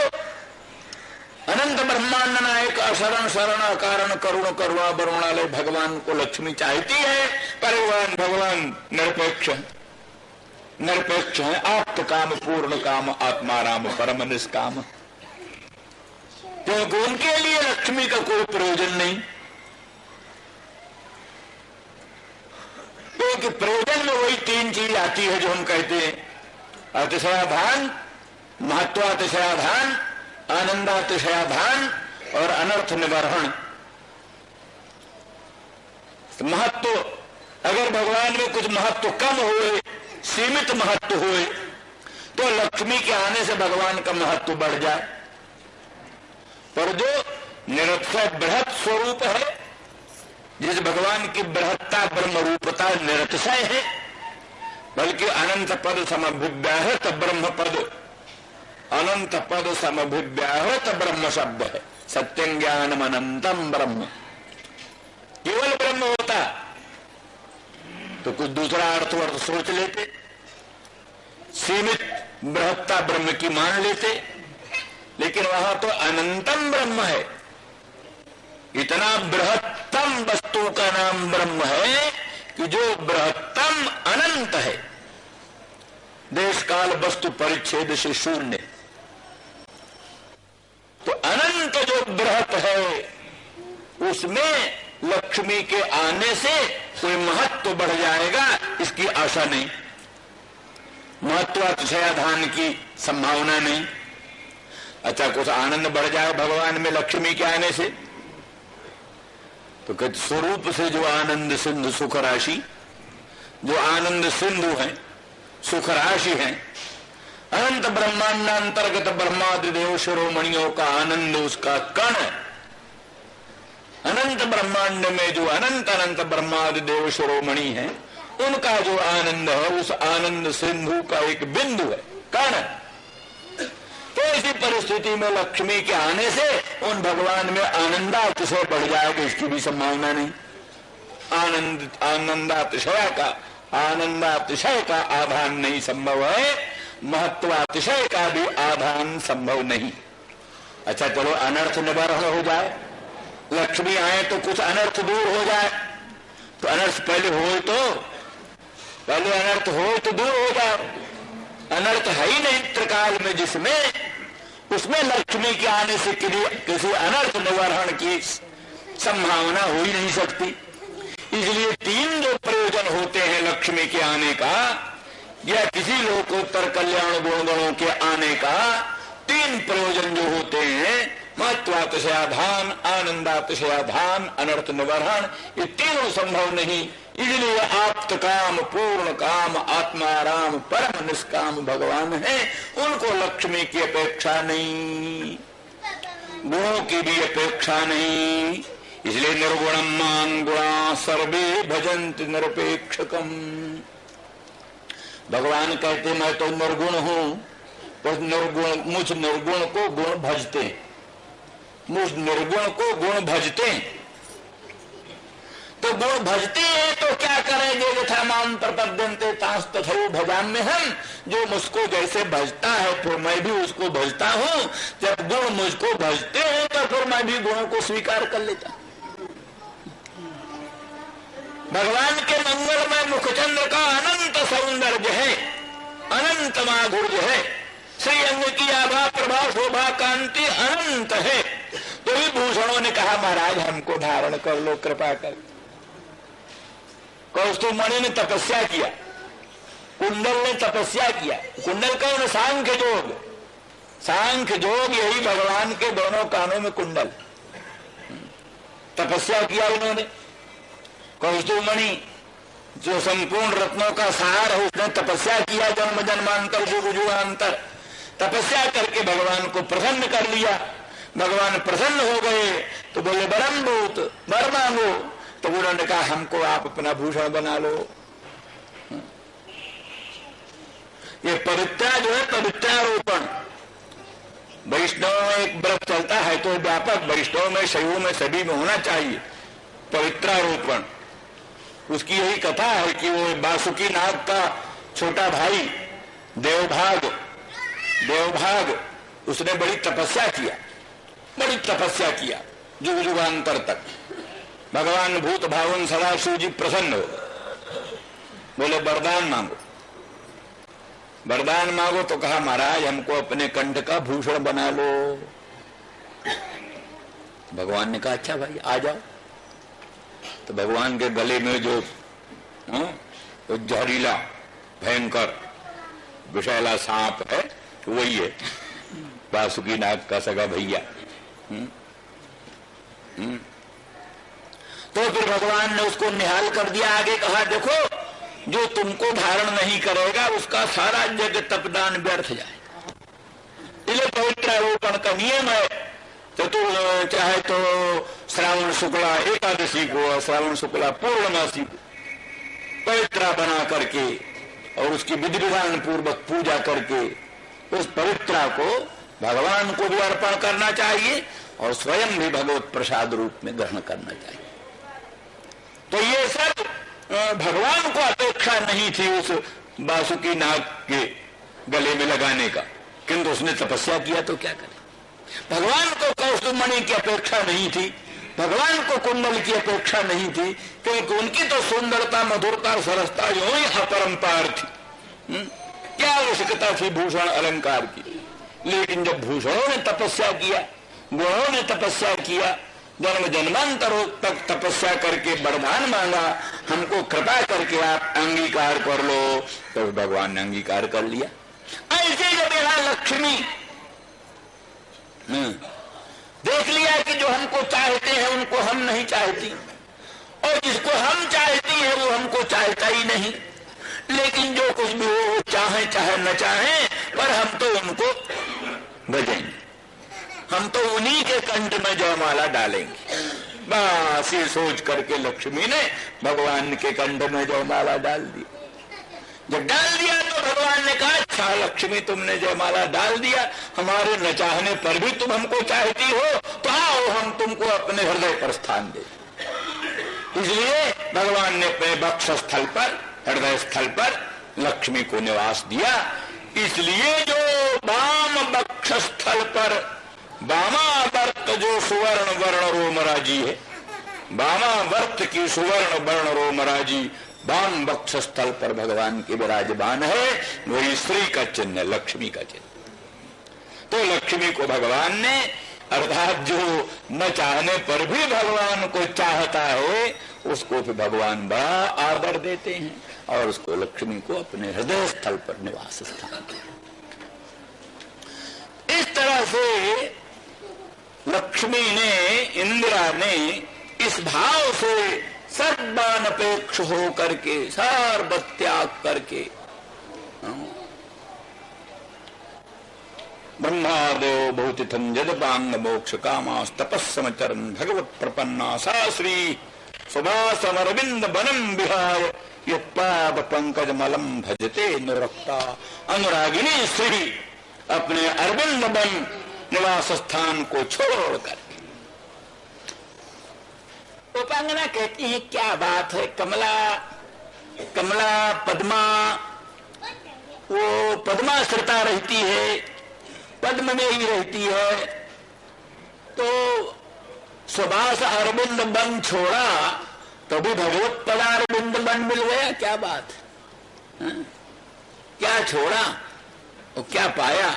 अनंत ब्रह्मांड नायक अशरण शरण कारण करुण करुणा वरुणालय भगवान को लक्ष्मी चाहती है, पर भगवान निरपेक्ष है, आप्त काम पूर्ण काम आत्मा राम परम निष्काम। क्योंकि उनके लिए लक्ष्मी का कोई प्रयोजन नहीं, क्योंकि प्रयोजन में वही तीन चीज आती है जो हम कहते हैं, अतिशयाधान, महत्वातिशयाधान, आनंदातिशयाधान और अनर्थ निवारण। महत्व, अगर भगवान में कुछ महत्व कम हुए, सीमित महत्व हुए, तो लक्ष्मी के आने से भगवान का महत्व बढ़ जाए। पर जो निरक्षय बृहत स्वरूप है, जिस भगवान की बृहत्ता ब्रह्म रूपता निरतिशय है, बल्कि अनंत पद समभिव्याहत ब्रह्म पद, अनंत पद समभिव्याहत ब्रह्म शब्द है। सत्यं ज्ञानम अनंतम ब्रह्म, केवल ब्रह्म होता तो कुछ दूसरा अर्थ सोच लेते, सीमित बृहत्ता ब्रह्म की मान लेते, लेकिन वहां तो अनंतम ब्रह्म है। इतना बृहत्तम वस्तु का नाम ब्रह्म है कि जो बृहत्तम अनंत है, देश काल वस्तु परिच्छेद से शून्य। तो अनंत जो बृहत है उसमें लक्ष्मी के आने से कोई महत्व बढ़ जाएगा, इसकी आशा नहीं। महत्वातिशयाधान की संभावना नहीं। अच्छा, कुछ आनंद बढ़ जाए भगवान में लक्ष्मी के आने से, तो कहते स्वरूप से जो आनंद सिंधु सुख राशि, जो आनंद सिंधु है, सुख राशि है, अनंत ब्रह्मांड अंतर्गत ब्रह्मादि देव शिरोमणियों का आनंद उसका कण है। अनंत ब्रह्मांड में जो अनंत अनंत ब्रह्मादि देव शिरोमणि है, उनका जो आनंद है उस आनंद सिंधु का एक बिंदु है, कण है। तो इसी परिस्थिति में लक्ष्मी के आने से उन भगवान में आनंदातिशय बढ़ जाएगा, इसकी भी संभावना नहीं। आनंदातिशय का आधान नहीं संभव है, महत्वातिशय का भी आधान संभव नहीं। अच्छा चलो, अनर्थ निवारण हो जाए, लक्ष्मी आए तो कुछ अनर्थ दूर हो जाए। तो अनर्थ पहले हो तो अनर्थ हो तो दूर हो जाए। अनर्थ है ही नहीं त्रिकाल में जिसमें, उसमें लक्ष्मी के आने से किसी अनर्थ निवारण की संभावना हो ही नहीं सकती। इसलिए तीन जो प्रयोजन होते हैं लक्ष्मी के आने का, या किसी लोकोत्तर कल्याण गुणगणों के आने का, तीन प्रयोजन जो होते हैं, महत्वातिशयाधान, आनंदातिशयाधान, अनर्थ निवारण, ये तीनों संभव नहीं। इसलिए आप्त काम, पूर्ण काम, आत्माराम, परम निष्काम भगवान है, उनको लक्ष्मी की अपेक्षा नहीं, गुणों की भी अपेक्षा नहीं। इसलिए निर्गुणम मां गुणा सर्वे भजन्ति निरपेक्षकम। भगवान कहते मैं तो निर्गुण हूं, पर मुझ निर्गुण को गुण भजते, मुझ निर्गुण को गुण भजते। तो गुण भजते हैं तो क्या करेंगे? यथा माम प्रपद्यन्ते तांस तथैव भजाम्य हम। जो मुझको जैसे भजता है फिर मैं भी उसको भजता हूं। जब गुण मुझको भजते हैं तो फिर मैं भी गुणों को स्वीकार कर लेता। भगवान के मंगल में मुखचंद्र का अनंत सौंदर्य है, अनंत माधुर्य है, श्री अंग की आभा प्रभा शोभा कांति अनंत है। तो भी भूषणों ने कहा महाराज हमको धारण कर लो कृपा कर। कौस्तुभमणि ने तपस्या किया, कुंडल ने तपस्या किया। कुंडल कौन? सांख्य जोग। सांख्य जोग यही भगवान के दोनों कानों में कुंडल। तपस्या किया उन्होंने। कौस्तुभमणि जो संपूर्ण रत्नों का सार है, उसने तपस्या किया, जन्म जन्मांतर युग युगांतर तपस्या करके भगवान को प्रसन्न कर लिया। भगवान प्रसन्न हो गए तो बोले बरम भूत, वर मांगो। तो उन्होंने कहा हमको आप अपना भूषण बना लो। ये पवित्रा जो है, पवित्रारोपण। वैष्णव में एक व्रत चलता है तो व्यापक, वैष्णव में, शैव में, सभी में होना चाहिए पवित्रारोपण। उसकी यही कथा है कि वो वासुकी नाग का छोटा भाई देवभाग, उसने बड़ी तपस्या किया युग युगांतर तक। भगवान भूत भावन सदाशिव जी प्रसन्न हो गए, बोले वरदान मांगो। तो कहा महाराज हमको अपने कंठ का भूषण बना लो। भगवान ने कहा अच्छा भाई आ जाओ। तो भगवान के गले में जो जहरीला भयंकर विषैला सांप है वही है वासुकी नाग का सगा भैया। तो फिर भगवान ने उसको निहाल कर दिया। आगे कहा देखो जो तुमको धारण नहीं करेगा उसका सारा जग तपदान व्यर्थ जाएगा। इसलिए पवित्रारोपण का नियम है। चाहे तो श्रावण शुक्ला एकादशी को, श्रावण शुक्ला पूर्णमासी को पवित्रा बना करके और उसकी विधि विधान पूर्वक पूजा करके उस पवित्रा को भगवान को भी अर्पण करना चाहिए और स्वयं भी भगवत प्रसाद रूप में ग्रहण करना चाहिए। तो ये सब भगवान को अपेक्षा नहीं थी उस बासुकी नाग के गले में लगाने का, किंतु उसने तपस्या किया तो क्या करे। भगवान को कौस्तुभमणि की अपेक्षा नहीं थी, भगवान को कुंडल की अपेक्षा नहीं थी, क्योंकि उनकी तो सुंदरता, मधुरता, सरसता जो ही अपरंपार थी। क्या आवश्यकता थी भूषण अलंकार की। लेकिन जब भूषणों ने तपस्या किया, गुणों ने तपस्या किया, जन्म जन्मांतरों तक तपस्या करके वरदान मांगा, हमको कृपा करके आप अंगीकार कर लो, तो भगवान ने अंगीकार कर लिया। ऐसे जब यहाँ लक्ष्मी देख लिया कि जो हमको चाहते हैं उनको हम नहीं चाहती, और जिसको हम चाहती है वो हमको चाहता ही नहीं। लेकिन जो कुछ भी हो, चाहे चाहे न चाहे, पर हम तो उनको भजेंगे, हम तो उन्हीं के कंठ में जयमाला डालेंगे। बस ये सोच करके लक्ष्मी ने भगवान के कंठ में जयमाला डाल दी। जब डाल दिया तो भगवान ने कहा, अच्छा लक्ष्मी तुमने जयमाला डाल दिया, हमारे न चाहने पर भी तुम हमको चाहती हो, तो आओ हम तुमको अपने हृदय पर स्थान दे। इसलिए भगवान ने अपने वक्ष स्थल पर, हृदय स्थल पर लक्ष्मी को निवास दिया। इसलिए जो वाम वक्ष स्थल पर वामावर्त जो सुवर्ण वर्ण रोमराजी है, वामावर्त की सुवर्ण वर्ण रोमराजी वाम वक्ष स्थल पर भगवान के विराजमान है, वही श्री का चिन्ह, लक्ष्मी का चिन्ह। तो लक्ष्मी को भगवान ने, अर्थात जो न चाहने पर भी भगवान को चाहता है, उसको फिर भगवान बड़ा आदर देते हैं और उसको लक्ष्मी को अपने हृदय स्थल पर निवास स्थान दिया। इस तरह से लक्ष्मी ने, इंदिरा ने इस भाव से सर्वानपेक्ष हो करके, सर्वत्याग करके, ब्रह्मादेव भौतिथम जदपांग मोक्ष कामास तपस्समचरन भगवत प्रपन्ना सा श्री सुभासमरविंद बनम विहाय यत्पाद पंकज मलम भजते अनुरक्ता। अनुरागिनी श्री अपने अरविंद बन निवास स्थान को छोड़कर उपांगना कहती है, क्या बात है, कमला कमला पद्मा, वो पद्माश्रिता रहती है, पद्म में ही रहती है, तो सुभाष अरविंद बन छोड़ा तो भी भगवत पदारविंद बन मिल गया। क्या बात है, क्या छोड़ा और क्या पाया।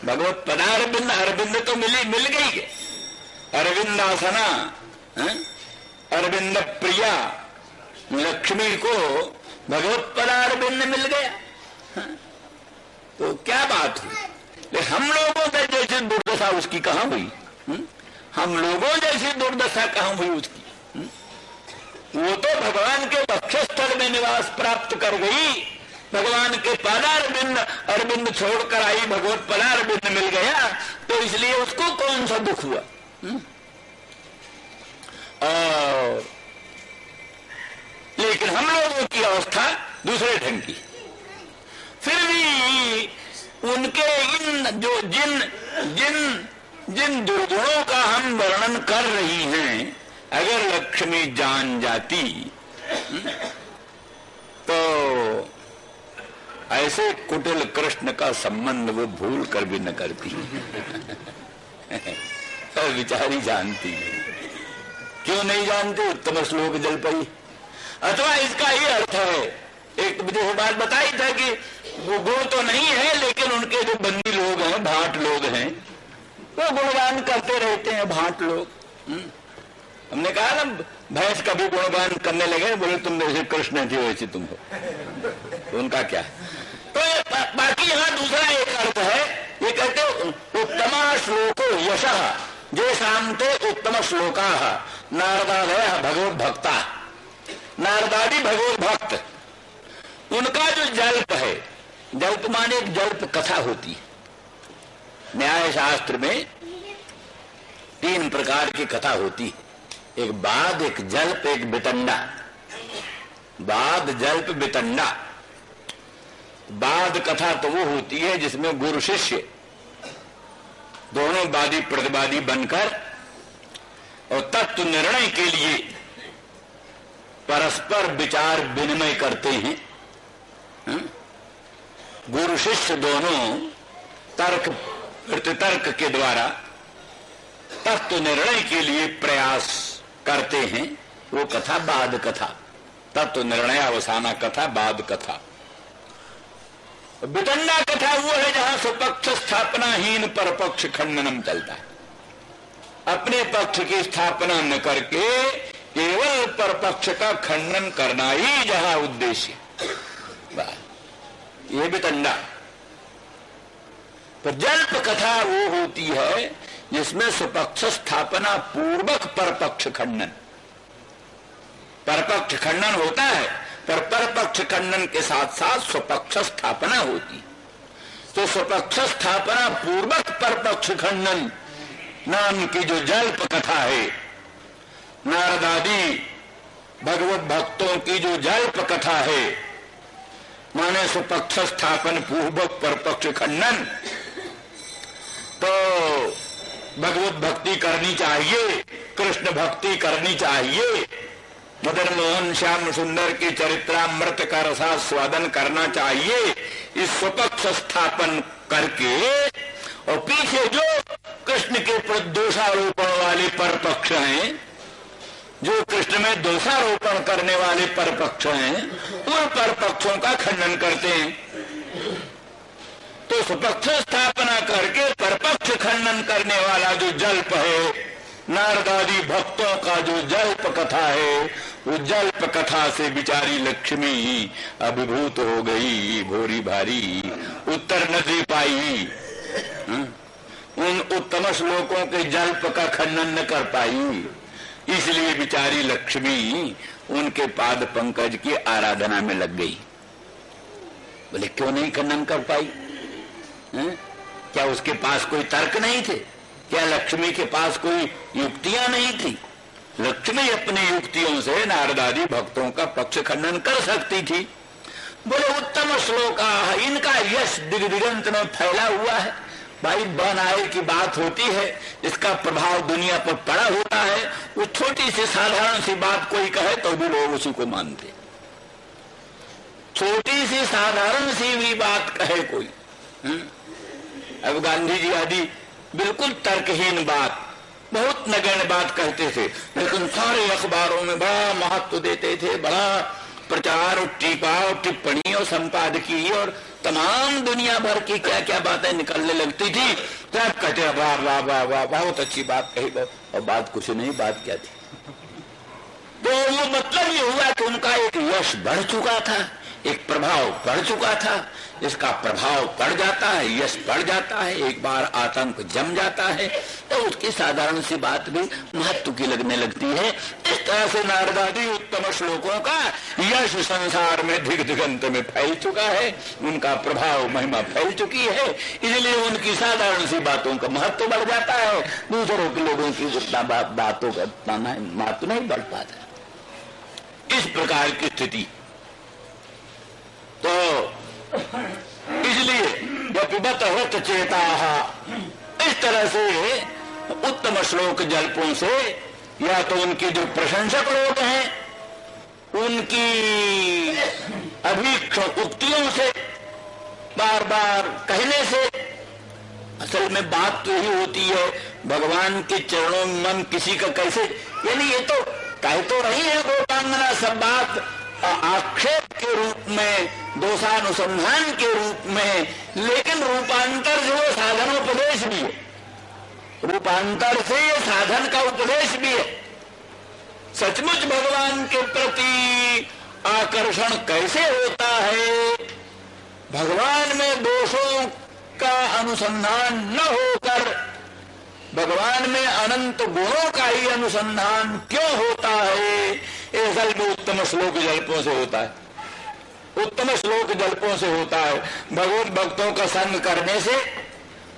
भगवत पदारविंद, अरविंद तो मिल गई है, अरविंदासना, अरविंद प्रिया लक्ष्मी को भगवत पदारविंद मिल गया। तो क्या बात हुई। हम लोगों में जैसी दुर्दशा उसकी कहां हुई, हम लोगों जैसी दुर्दशा कहां हुई उसकी। वो तो भगवान के वक्षस्थल में निवास प्राप्त कर गई, भगवान के पदारविंद अरविंद छोड़कर आई, भगवत पदारविंद मिल गया, तो इसलिए उसको कौन सा दुख हुआ। और लेकिन हम लोगों की अवस्था दूसरे ढंग की। फिर भी उनके इन जो जिन दुर्गुणों का हम वर्णन कर रही हैं, अगर लक्ष्मी जान जाती तो ऐसे कुटिल कृष्ण का संबंध वो भूल कर भी न करती। और विचारी जानती है, क्यों नहीं जानती, उत्तम श्लोक जल पई। अथवा इसका ही अर्थ है, एक तो मुझे बात बताई था कि वो गुण तो नहीं है, लेकिन उनके जो बंदी लोग हैं, भाट लोग हैं, वो गुणगान करते रहते हैं, भाट लोग। हमने कहा ना, भैंस का भी गुणगान करने लगे, बोले तुम जैसे कृष्ण थी वैसे तुम हो, तो उनका क्या। तो बाकी यहाँ दूसरा एक अर्थ है, ये कहते उत्तम श्लोको यशः जे शांते उत्तम श्लोका नारदादय भगवत भक्ता। नारदादी भगवत भक्त, उनका जो जल्प है, जल्प माने एक जल्प कथा होती है। न्याय शास्त्र में 3 प्रकार की कथा होती है, एक बाद, एक जल्प, एक बितंडा। बाद, जल्प, बितंडा। बाद कथा तो वो होती है जिसमें गुरु शिष्य दोनों वादी प्रतिवादी बनकर और तत्व निर्णय के लिए परस्पर विचार विनिमय करते हैं। गुरु शिष्य दोनों तर्क प्रतितर्क के द्वारा तत्व निर्णय के लिए प्रयास करते हैं। वो कथा बाद कथा, तत्व निर्णय अवसाना कथा बाद कथा। वितंडा कथा वो है जहां स्वपक्ष स्थापनाहीन परपक्ष खंडनम चलता है। अपने पक्ष की स्थापना न करके केवल परपक्ष का खंडन करना ही जहां उद्देश्य, ये वितंडा। पर जल्प कथा वो होती है जिसमें स्वपक्ष स्थापना पूर्वक परपक्ष खंडन, परपक्ष खंडन होता है पर परपक्ष खंडन के साथ साथ स्वपक्ष स्थापना होती। तो स्वपक्ष स्थापना पूर्वक परपक्ष खंडन नाम की जो जल्प कथा है, नारद आदि भगवत भक्तों की जो जल्प कथा है, माने स्वपक्ष स्थापन पूर्वक परपक्ष खंडन, तो भगवत भक्ति करनी चाहिए, कृष्ण भक्ति करनी चाहिए, मदन मोहन श्याम सुंदर की चरित्रामृत का रसास्वादन करना चाहिए। इस स्वपक्ष स्थापन करके और पीछे जो कृष्ण के दोषारोपण वाले परपक्ष हैं, जो कृष्ण में दोषारोपण करने वाले परपक्ष हैं, उन परपक्षों का खंडन करते हैं। तो स्वपक्ष स्थापना करके परपक्ष खंडन करने वाला जो जल्प है, नारद आदि भक्तों का जो जल्प कथा है, वो जल्प कथा से बिचारी लक्ष्मी अभिभूत हो गई, भोरी भारी उत्तर न दे पाई, उन उत्तम श्लोकों के जल्प का खंडन न कर पाई, इसलिए बिचारी लक्ष्मी उनके पाद पंकज की आराधना में लग गई। बोले क्यों नहीं खंडन कर पाई? क्या उसके पास कोई तर्क नहीं थे? क्या लक्ष्मी के पास कोई युक्तियां नहीं थी? लक्ष्मी अपनी युक्तियों से नारद आदि भक्तों का पक्ष खंडन कर सकती थी। बोले उत्तम श्लोक, इनका यश दिग्दिगंत में फैला हुआ है। भाई बनाए की बात होती है, इसका प्रभाव दुनिया पर पड़ा होता है। वो छोटी सी साधारण सी बात कोई कहे तो भी लोग उसी को मानते। छोटी सी साधारण सी भी बात कहे कोई, अब गांधी जी आदि बिल्कुल तर्कहीन बात, बहुत नगण्य बात कहते थे, लेकिन सारे अखबारों में बड़ा महत्व देते थे, बड़ा प्रचार और टीका और टिप्पणी और संपादकीय और तमाम दुनिया भर की क्या क्या बातें निकलने लगती थी। तब कहते वाह वाह वाह वाह, बहुत अच्छी बात कही, और बात कुछ नहीं, बात क्या थी? तो वो मतलब ये हुआ कि उनका एक यश बढ़ चुका था, एक प्रभाव बढ़ चुका था। इसका प्रभाव पड़ जाता है, यश बढ़ जाता है, एक बार आतंक जम जाता है तो उसकी साधारण सी बात भी महत्व की लगने लगती है। इस तरह से नारद आदि उत्तम श्लोकों का यश संसार में दिग्दिगंत में फैल चुका है, उनका प्रभाव महिमा फैल चुकी है, इसलिए उनकी साधारण सी बातों का महत्व बढ़ जाता है। दूसरों के लोगों की उतना बातों का महत्व नहीं बढ़ पाता। इस प्रकार की स्थिति, तो इसलिए पिबत व्रत चेता, इस तरह से उत्तम श्लोक जल्पों से या तो उनके जो प्रशंसक लोग हैं उनकी अभीक्षण उक्तियों से, बार बार कहने से, असल में बात तो ही होती है भगवान के चरणों में मन किसी का कैसे, यानी ये तो कह तो रही है गोपांगना सब बात आक्षेप के रूप में, दोषानुसंधान के रूप में, लेकिन रूपांतर जो साधनोपदेश भी है, रूपांतर से ये साधन का उपदेश भी है। सचमुच भगवान के प्रति आकर्षण कैसे होता है? भगवान में दोषों का अनुसंधान न होकर भगवान में अनंत गुणों का ही अनुसंधान क्यों होता है? असल में उत्तम श्लोक जल्पों से होता है, उत्तम श्लोक जल्पों से होता है। भगवत भक्तों का संग करने से,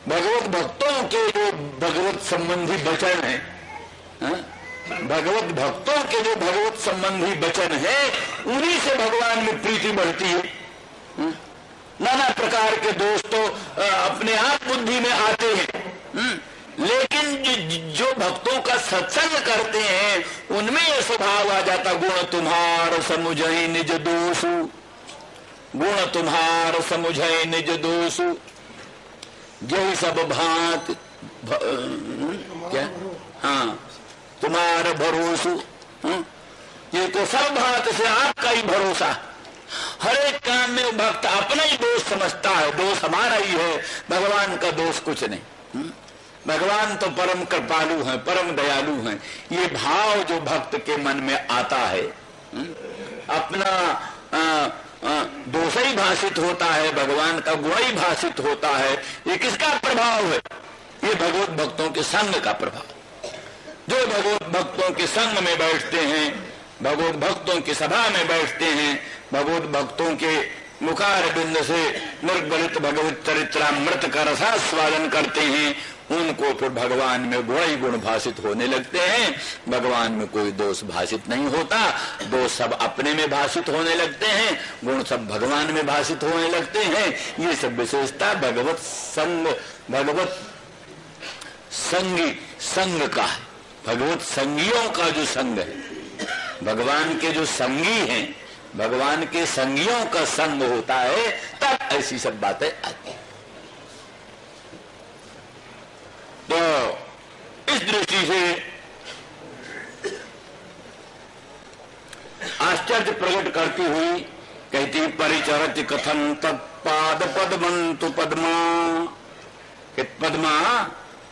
भगवत भक्तों के जो भगवत संबंधी वचन है, भगवत भक्तों के जो भगवत संबंधी वचन है, उन्हीं से भगवान में प्रीति बढ़ती है। नाना प्रकार के दोष तो अपने आप बुद्धि में आते हैं, लेकिन जो भक्तों का सत्संग करते हैं उनमें यह स्वभाव आ जाता, गुण तुम्हार समुझई निज दोषु, गुण तुम्हार समुझई निज दोषु, यही सब भांत क्या, हाँ तुम्हारा भरोसु, ये तो सब भांत से आपका ही भरोसा। हर एक काम में भक्त अपना ही दोष समझता है, दोष हमारा ही है, भगवान का दोष कुछ नहीं। भगवान तो परम कृपालु हैं, परम दयालु हैं। ये भाव जो भक्त के मन में आता है, अपना दोष ही भाषित होता है, भगवान का गुण ही भाषित होता है, ये किसका प्रभाव है? ये भगवत भक्तों के संग का प्रभाव। जो भगवत भक्तों के संग में बैठते हैं, भगवत भक्तों की सभा में बैठते हैं, भगवत भक्तों के मुखार बिंद से निर्गलित भगवत चरित्रामृत का रसास्वादन करते हैं, उनको फिर भगवान में गुण ही गुण भाषित होने लगते हैं। भगवान में कोई दोष भाषित नहीं होता, दोष सब अपने में भाषित होने लगते हैं, गुण सब भगवान में भाषित होने लगते हैं। ये सब विशेषता भगवत संग, भगवत संगी संग का है, भगवत संगियों का जो संग है, भगवान के जो संगी हैं, भगवान के संगियों का संग होता है, तब ऐसी सब बातें आती हैं। तो इस दृष्टि से आश्चर्य प्रकट करती हुई कहती, परिचरति कथम तत्पाद पद्मंतु पद्मा, पद्मा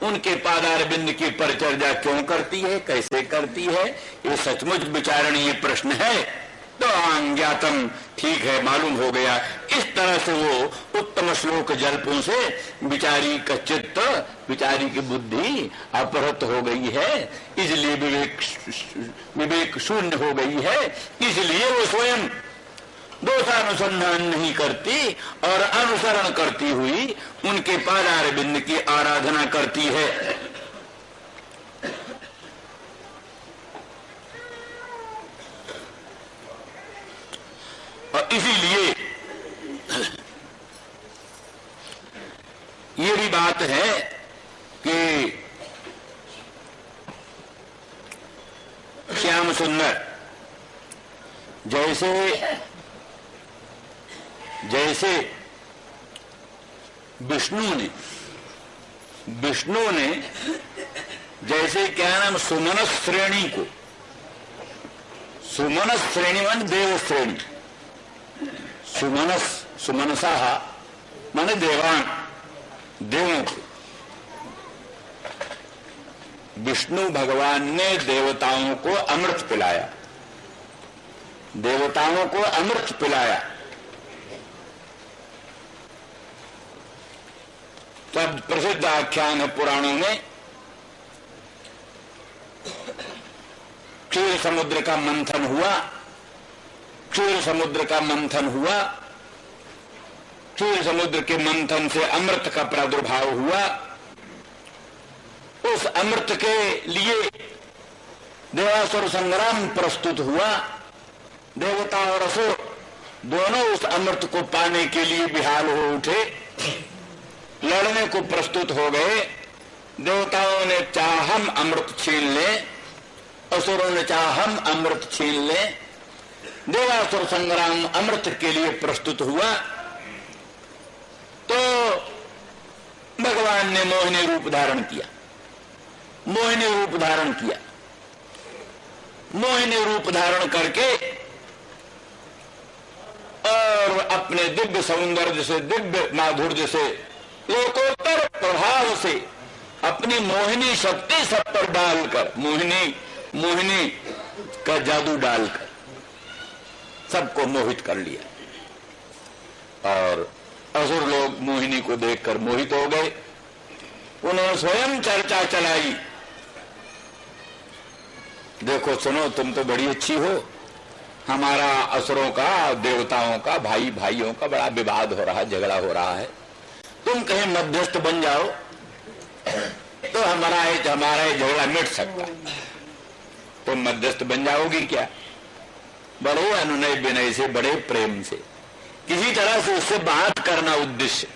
उनके पादारविंद की परिचर्या क्यों करती है, कैसे करती है, ये सचमुच विचारणीय प्रश्न है। तो ज्ञातम, ठीक है, मालूम हो गया। इस तरह से वो उत्तम श्लोक जल्पों से बिचारी का चित्त, बिचारी की बुद्धि अपहृत हो गई है, इसलिए विवेक शून्य हो गई है, इसलिए वो स्वयं दोषानुसंधान नहीं करती और अनुसरण करती हुई उनके पादारविंद की आराधना करती है। और इसीलिए ये भी बात है कि श्याम सुंदर जैसे विष्णु ने जैसे क्या नाम सुमनस श्रेणी को, सुमनस श्रेणी मान देव श्रेणी, सुमनसा माने देवान, देवों को, विष्णु भगवान ने देवताओं को अमृत पिलाया, देवताओं को अमृत पिलाया। तब प्रसिद्ध आख्यान है पुराणों में, क्षीर समुद्र का मंथन हुआ, क्षीर समुद्र का मंथन हुआ, क्षीर समुद्र के मंथन से अमृत का प्रादुर्भाव हुआ। उस अमृत के लिए देवासुर संग्राम प्रस्तुत हुआ, देवता और असुर दोनों उस अमृत को पाने के लिए बेहाल हो उठे, लड़ने को प्रस्तुत हो गए। देवताओं ने चाहा हम अमृत छीन लें, असुरों ने चाहा हम अमृत छीन लें। देवासुर संग्राम अमृत के लिए प्रस्तुत हुआ तो भगवान ने मोहिनी रूप धारण किया, मोहिनी रूप धारण किया, मोहिनी रूप धारण करके और अपने दिव्य सौंदर्य से, दिव्य माधुर्य से, लोकोत्तर प्रभाव से, अपनी मोहिनी शक्ति सब पर डालकर, मोहिनी का जादू डालकर सबको मोहित कर लिया। और असुर लोग मोहिनी को देखकर मोहित हो गए। उन्होंने स्वयं चर्चा चलाई, देखो सुनो, तुम तो बड़ी अच्छी हो, हमारा असुरों का, देवताओं का, भाई भाइयों का बड़ा विवाद हो रहा है, झगड़ा हो रहा है, तुम कहीं मध्यस्थ बन जाओ तो हमारा झगड़ा मिट सकता। तुम मध्यस्थ बन जाओगी क्या? बड़े अनुनय विनय से, बड़े प्रेम से, किसी तरह से उससे बात करना उद्देश्य।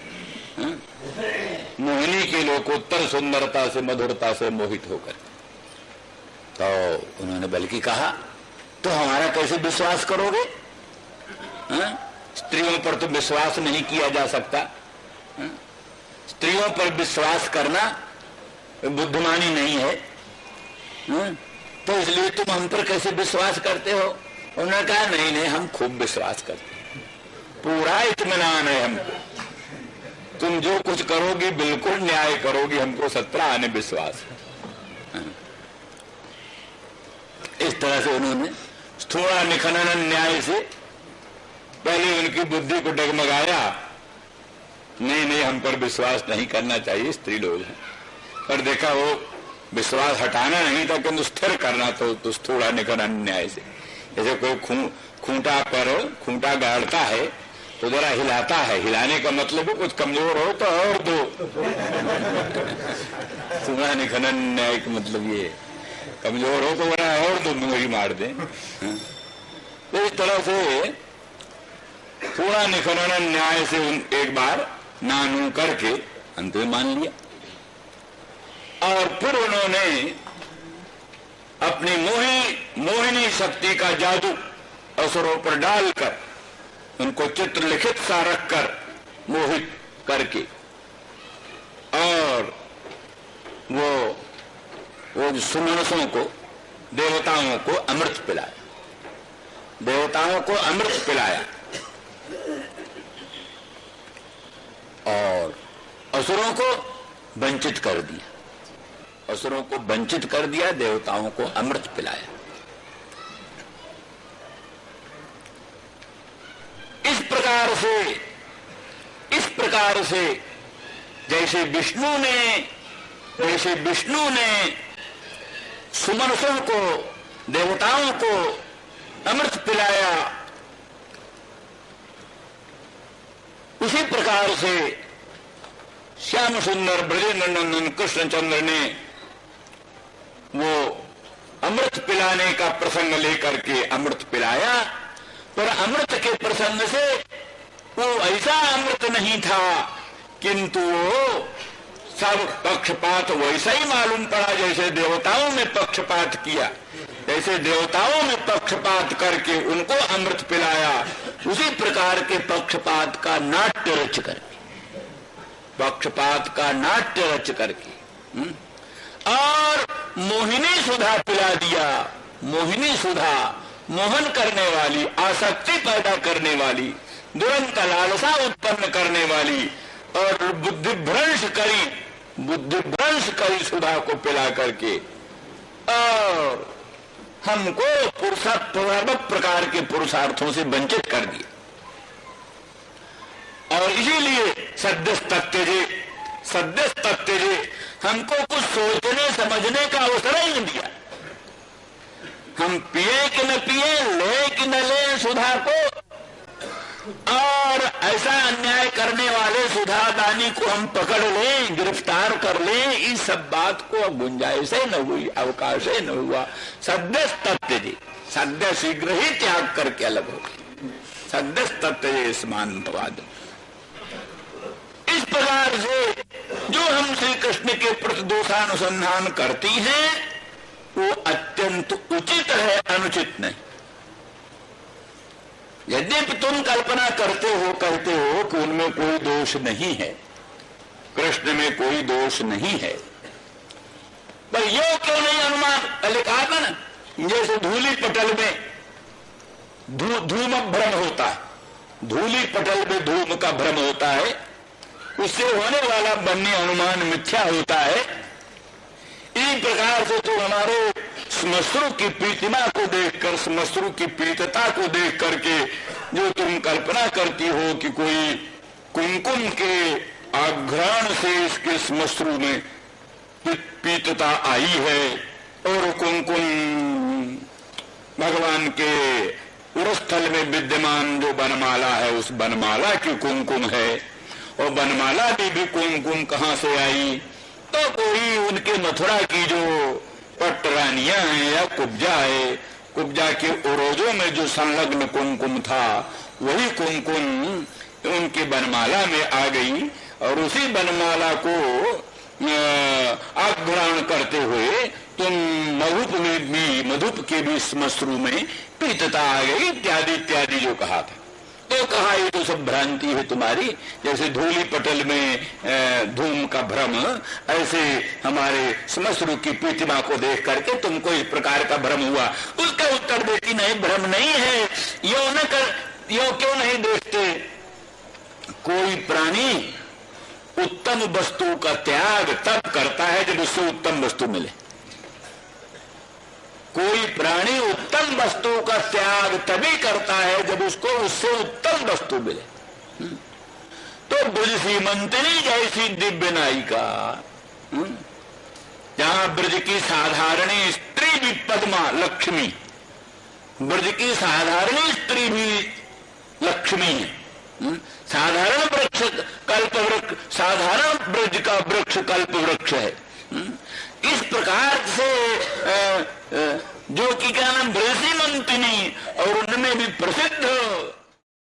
मोहिनी के लोकोत्तर सुंदरता से, मधुरता से मोहित होकर तो उन्होंने बल्कि कहा, तो हमारा कैसे विश्वास करोगे? स्त्रियों पर तो विश्वास नहीं किया जा सकता। स्त्रियों पर विश्वास करना बुद्धिमानी नहीं है। तो इसलिए तुम हम पर कैसे विश्वास करते हो? उन्होंने कहा, नहीं नहीं, हम खूब विश्वास करते हैं, पूरा इत्मीनान है हमको। तुम जो कुछ करोगी बिल्कुल न्याय करोगी, हमको 17 आने विश्वास है। इस तरह से उन्होंने थोड़ा निखनन न्याय से पहले उनकी बुद्धि को डगमगाया। नहीं नहीं, हम पर विश्वास नहीं करना चाहिए, स्त्री लोग हैं। पर देखा वो विश्वास हटाना नहीं था किंतु स्थिर करना तो थोड़ा निखनन न्याय से। जैसे कोई खूंटा गाड़ता है तो जरा हिलाता है, हिलाने का मतलब है कुछ कमजोर हो तो और दो। थोड़ा निखनन न्याय का मतलब ये, कमजोर हो तो जरा और दो मुंगरी मार दे। तो इस तरह से थोड़ा निखनन न्याय से एक बार नानू करके अंत में मान लिया। और फिर उन्होंने अपनी मोहिनी शक्ति का जादू असुरों पर डालकर उनको चित्र लिखित सा रखकर मोहित करके और वो सुमनसों को, देवताओं को अमृत पिलाया, देवताओं को अमृत पिलाया और असुरों को वंचित कर दिया, असुरों को वंचित कर दिया, देवताओं को अमृत पिलाया। इस प्रकार से जैसे विष्णु ने सुमनसों को, देवताओं को अमृत पिलाया, उसी प्रकार से श्याम सुंदर ब्रजेंद्र नंदन कृष्णचंद्र ने वो अमृत पिलाने का प्रसंग लेकर के अमृत पिलाया। पर अमृत के प्रसंग से वो ऐसा अमृत नहीं था, किंतु वो सब पक्षपात वैसा ही मालूम पड़ा जैसे देवताओं में पक्षपात किया, जैसे देवताओं में पक्षपात करके उनको अमृत पिलाया, उसी प्रकार के पक्षपात का नाट्य रच करके, पक्षपात का नाट्य रच करके और मोहिनी सुधा पिला दिया। मोहिनी सुधा मोहन करने वाली, आसक्ति पैदा करने वाली, दुरंत लालसा उत्पन्न करने वाली और बुद्धिभ्रंश करी सुधा को पिला करके और हमको सर्व प्रकार के पुरुषार्थों से वंचित कर दिया। और इसीलिए सद्यस्तत्यजे हमको कुछ सोचने समझने का अवसर ही नहीं दिया। हम पिए कि न पिए, ले कि न ले सुधा को, और ऐसा अन्याय करने वाले सुधादानी को हम पकड़ लें, गिरफ्तार कर लें, इस सब बात को गुंजाइश न हुई, अवकाश न हुआ। सद्यस्तत्यजे, सद्य शीघ्र ही त्याग करके अलग हो गए। सद्यस्तत्यजे स्मान भवाद। इस प्रकार से जो हम श्री कृष्ण के प्रति दोषानुसंधान करती हैं वो अत्यंत उचित है, अनुचित नहीं। यद्यपि तुम कल्पना करते हो, कहते हो कि उनमें कोई दोष नहीं है, कृष्ण में कोई दोष नहीं है, पर यो क्यों नहीं अनुमान? पहले कहा था ना, जैसे धूली पटल में धूम भ्रम होता है, धूली पटल में धूम का भ्रम होता है, उससे होने वाला बनने अनुमान मिथ्या होता है। इसी प्रकार से तो हमारे श्मश्रु की प्रीतिमा को देखकर, श्मश्रु की प्रीतता को देख करके जो तुम कल्पना करती हो कि कोई कुमकुम के आघ्राण से इसके श्मश्रु में पीतता आई है और कुमकुम भगवान के उरस्थल में विद्यमान जो बनमाला है उस बनमाला की कुमकुम है, और बनमाला भी कुमकुम कहां से आई? तो कोई उनके मथुरा की जो पट्टरानियां हैं या कुब्जा है, कुब्जा के उरोजों में जो संलग्न कुमकुम था वही कुमकुम उनकी बनमाला में आ गई और उसी बनमाला को भाग ग्रहण करते हुए तुम मधुप के भी श्मश्रु में पीतता आ गई, इत्यादि इत्यादि जो कहा था। तो कहा ये तो सब भ्रांति है तुम्हारी, जैसे धूली पटल में धूम का भ्रम, ऐसे हमारे श्मश्रु की प्रतिमा को देख करके तुमको इस प्रकार का भ्रम हुआ। उसका उत्तर देती नहीं, भ्रम नहीं है, यो क्यों नहीं देखते? कोई प्राणी उत्तम वस्तु का त्याग तब करता है जब उससे उत्तम वस्तु मिले। कोई प्राणी उत्तम वस्तु का त्याग तभी करता है जब उसको उससे उत्तम वस्तु मिले। तो ब्रज सीमंतनी जैसी दिव्य नायिका, जहां ब्रज की साधारणी स्त्री भी पद्मा लक्ष्मी, ब्रज की साधारणी स्त्री भी लक्ष्मी है। साधारण वृक्ष कल्प वृक्ष, साधारण ब्रज का वृक्ष कल्प वृक्ष है। इस प्रकार से जो कि क्या नाम ब्रज